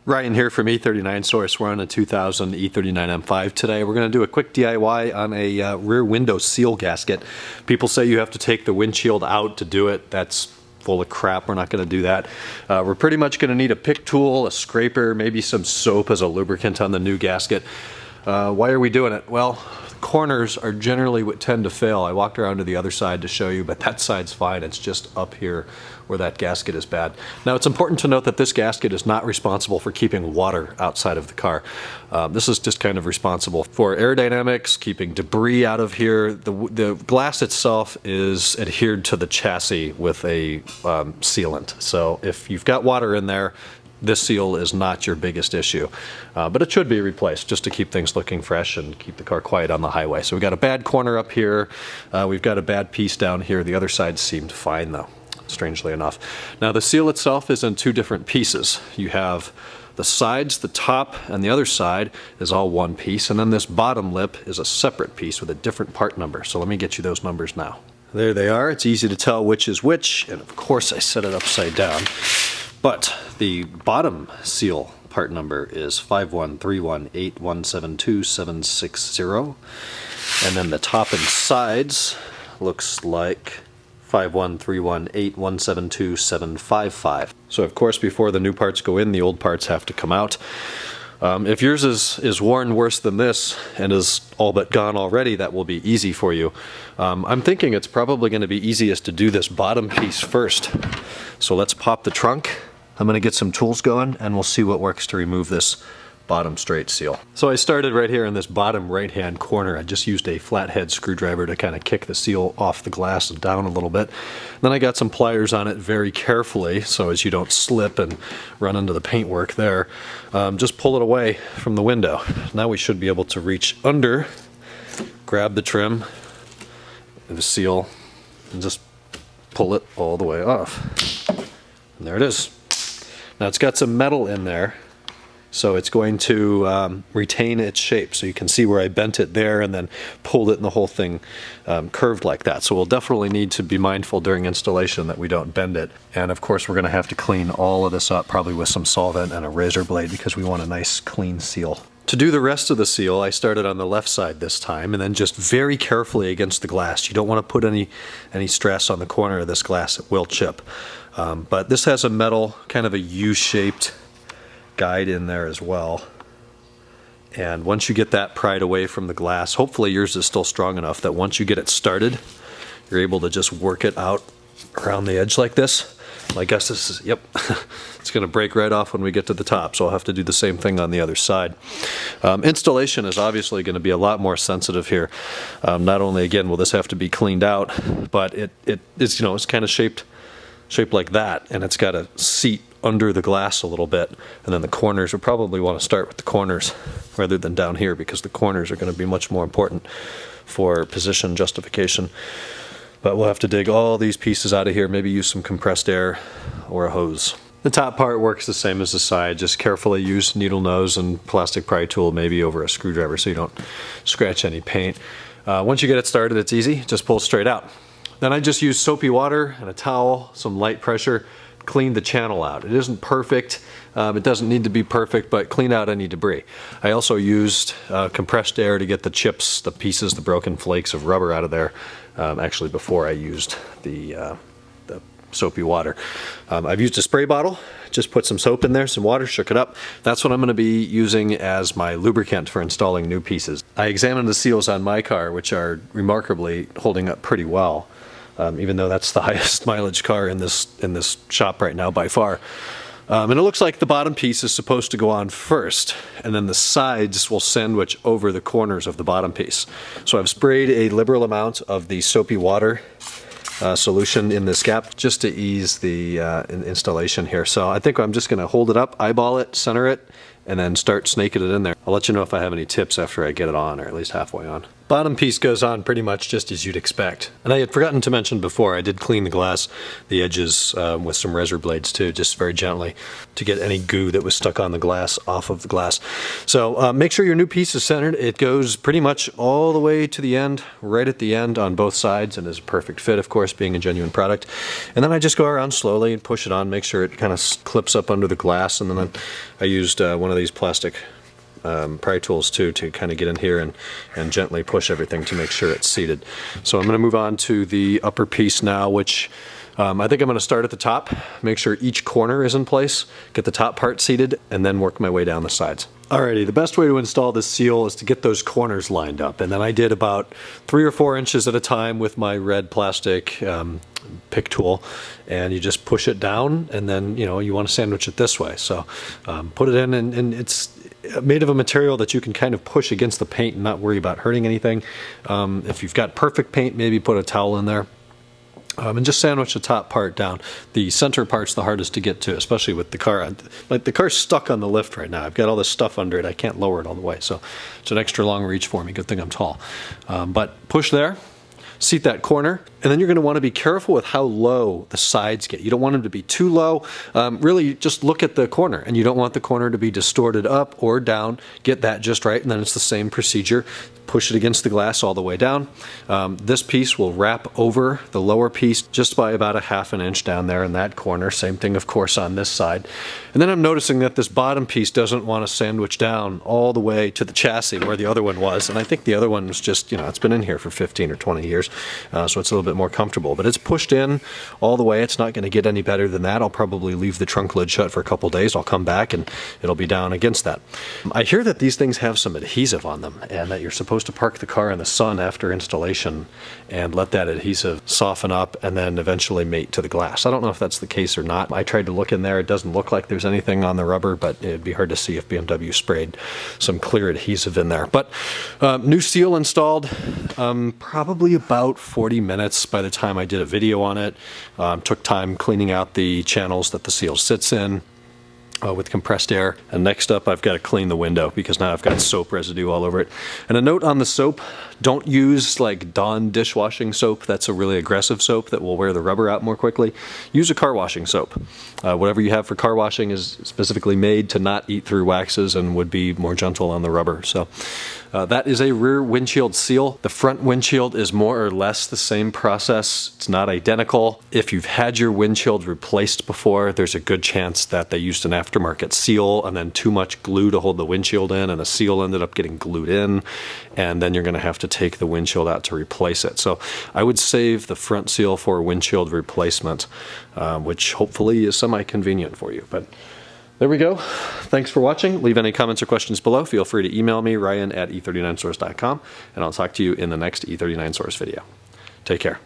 Ryan here from E39 Source. We're on a 2000 E39 M5 today. We're going to do a quick DIY on a rear window seal gasket. People say you have to take the windshield out to do it. That's full of crap. We're not going to do that. We're pretty much going to need a pick tool, a scraper, maybe some soap as a lubricant on the new gasket. Why are we doing it? Well, corners are generally what tend to fail. I walked around to the other side to show you, but that side's fine. It's just up here where that gasket is bad. Now, it's important to note that this gasket is not responsible for keeping water outside of the car. This is just kind of responsible for aerodynamics, keeping debris out of here. The glass itself is adhered to the chassis with a sealant. So if you've got water in there, this seal is not your biggest issue, but it should be replaced just to keep things looking fresh and keep the car quiet on the highway. So we've got a bad corner up here, we've got a bad piece down here. The other side seemed fine though, strangely enough. Now the seal itself is in two different pieces. You have the sides, the top, and the other side is all one piece, and then this bottom lip is a separate piece with a different part number. So let me get you those numbers now. There they are. It's easy to tell which is which, and of course I set it upside down. But the bottom seal part number is 51318172760, and then the top and sides looks like 51318172755. So of course before the new parts go in, the old parts have to come out. If yours is worn worse than this and is all but gone already, that will be easy for you. I'm thinking it's probably going to be easiest to do this bottom piece first. So let's pop the trunk. I'm going to get some tools going and we'll see what works to remove this bottom straight seal. So I started right here in this bottom right hand corner. I just used a flathead screwdriver to kind of kick the seal off the glass down a little bit. Then I got some pliers on it very carefully so as you don't slip and run into the paintwork there. Just pull it away from the window. Now we should be able to reach under, grab the trim and the seal and just pull it all the way off. And there it is. Now it's got some metal in there, so it's going to retain its shape. So you can see where I bent it there and then pulled it and the whole thing curved like that. So we'll definitely need to be mindful during installation that we don't bend it. And of course we're going to have to clean all of this up, probably with some solvent and a razor blade, because we want a nice clean seal. To do the rest of the seal, I started on the left side this time, and then just very carefully against the glass. You don't want to put any stress on the corner of this glass. It will chip. But this has a metal, kind of a U-shaped guide in there as well. And once you get that pried away from the glass, hopefully yours is still strong enough that once you get it started, you're able to just work it out around the edge like this. I guess this is, yep, it's going to break right off when we get to the top, so I'll have to do the same thing on the other side. Installation is obviously going to be a lot more sensitive here. Not only, again, will this have to be cleaned out, but it is, it's kind of shaped like that, and it's got a seat under the glass a little bit, and then the corners, we'll probably want to start with the corners rather than down here, because the corners are going to be much more important for position justification. But we'll have to dig all these pieces out of here, maybe use some compressed air or a hose. The top part works the same as the side. Just carefully use needle nose and plastic pry tool maybe over a screwdriver so you don't scratch any paint. Once you get it started, it's easy. Just pull it straight out. Then I just use soapy water and a towel, some light pressure, clean the channel out. It isn't perfect. It doesn't need to be perfect, but clean out any debris. I also used compressed air to get the chips, the pieces, the broken flakes of rubber out of there, actually before I used the soapy water. I've used a spray bottle, just put some soap in there, some water, shook it up. That's what I'm going to be using as my lubricant for installing new pieces. I examined the seals on my car, which are remarkably holding up pretty well. Even though that's the highest mileage car in this shop right now by far. And it looks like the bottom piece is supposed to go on first, and then the sides will sandwich over the corners of the bottom piece. So I've sprayed a liberal amount of the soapy water solution in this gap just to ease the installation here. So I think I'm just going to hold it up, eyeball it, center it, and then start snaking it in there. I'll let you know if I have any tips after I get it on, or at least halfway on. Bottom piece goes on pretty much just as you'd expect. And I had forgotten to mention before, I did clean the glass, the edges with some razor blades too, just very gently to get any goo that was stuck on the glass off of the glass. So make sure your new piece is centered. It goes pretty much all the way to the end, right at the end on both sides, and is a perfect fit, of course, being a genuine product. And then I just go around slowly and push it on, make sure it kind of clips up under the glass, and then I used one of these plastic pry tools too to kind of get in here and gently push everything to make sure it's seated. So I'm going to move on to the upper piece now, which I think I'm going to start at the top, make sure each corner is in place, get the top part seated, and then work my way down the sides. Alrighty, the best way to install this seal is to get those corners lined up, and then I did about 3 or 4 inches at a time with my red plastic pick tool, and you just push it down, and then you want to sandwich it this way. So put it in, and it's made of a material that you can kind of push against the paint and not worry about hurting anything. If you've got perfect paint, maybe put a towel in there. And just sandwich the top part down. The center part's the hardest to get to, especially with the car. Like the car's stuck on the lift right now. I've got all this stuff under it. I can't lower it all the way, so it's an extra long reach for me. Good thing I'm tall. But push there. Seat that corner, and then you're going to want to be careful with how low the sides get. You don't want them to be too low. Really just look at the corner, and you don't want the corner to be distorted up or down. Get that just right, and then it's the same procedure. Push it against the glass all the way down. This piece will wrap over the lower piece just by about a ½ an inch down there in that corner. Same thing, of course, on this side. And then I'm noticing that this bottom piece doesn't want to sandwich down all the way to the chassis where the other one was. And I think the other one was just, it's been in here for 15 or 20 years, so it's a little bit more comfortable. But it's pushed in all the way. It's not going to get any better than that. I'll probably leave the trunk lid shut for a couple days. I'll come back and it'll be down against that. I hear that these things have some adhesive on them, and that you're supposed to park the car in the sun after installation and let that adhesive soften up and then eventually mate to the glass. I don't know if that's the case or not. I tried to look in there. It doesn't look like there's anything on the rubber, but it'd be hard to see if BMW sprayed some clear adhesive in there. But new seal installed, probably about 40 minutes by the time I did a video on it. Took time cleaning out the channels that the seal sits in with compressed air. And next up, I've got to clean the window because now I've got soap residue all over it. And a note on the soap, don't use like Dawn dishwashing soap. That's a really aggressive soap that will wear the rubber out more quickly. Use a car washing soap. Whatever you have for car washing is specifically made to not eat through waxes and would be more gentle on the rubber. So that is a rear windshield seal. The front windshield is more or less the same process. It's not identical. If you've had your windshield replaced before, there's a good chance that they used an aftermarket seal and then too much glue to hold the windshield in, and the seal ended up getting glued in, and then you're going to have to take the windshield out to replace it. So I would save the front seal for windshield replacement, which hopefully is semi-convenient for you. But there we go. Thanks for watching. Leave any comments or questions below. Feel free to email me, Ryan at E39source.com, and I'll talk to you in the next E39 Source video. Take care.